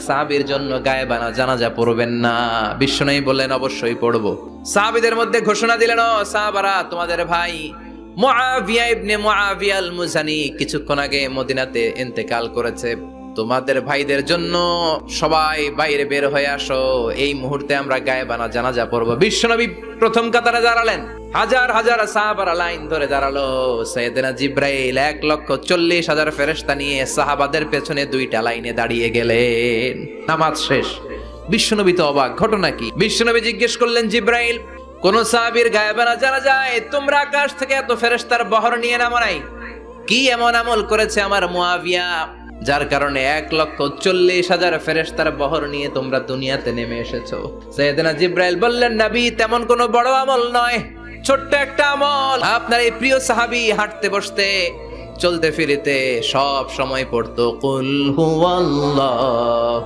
সাহাবীর জন্য গায়েবানা জানাজা পড়বেন না? বিশ্বনবী বললেন অবশ্যই পড়ব। সাহাবীদের মধ্যে ঘোষণা দিলেন, ও সাহাবারা, তোমাদের ভাই মুআবিয়া ইবনে মুআবিয়া আল মুজানি কিছুক্ষণ আগে মদিনাতে ইন্তেকাল করেছে। তোমাদের ভাইদের জন্য সবাই বাইরে বের হয়ে আসো, এই মুহূর্তে আমরা গায়েবানা জানাজা পড়ব। বিশ্বনবী প্রথম কাতারে দাঁড়ালেন, হাজার হাজার সাহাবারা লাইন ধরে দাঁড়ালো। সাইয়েদনা জিব্রাইল 1,40,000 ফেরেশতা নিয়ে সাহাবাদের পেছনে দুইটা লাইনে দাঁড়িয়ে গেলেন। নামাজ শেষ, বিশ্বনবী তো অবাক, ঘটনা কি? বিশ্বনবী জিজ্ঞেস করলেন, জিব্রাইল, কোন সাহাবীর গায়েবানা জানা যায়? তোমরা আকাশ থেকে এত ফেরেশতার বহর নিয়ে নামো নাই? কি এমন আমল করেছে আমার মুআবিয়া যার কারণে 1,40,000 ফেরেশতার বহর নিয়ে তোমরা দুনিয়াতে নেমে এসেছো? সাইয়েদনা জিব্রাইল বললেন, নবী, তেমন কোনো বড় আমল নয়, ছোট্ট একটা আমল। আপনার এই প্রিয় সাহাবী হাঁটতে বসতে চলতে ফিরিতে সব সময় পড়তো কুল হুয়াল্লাহ।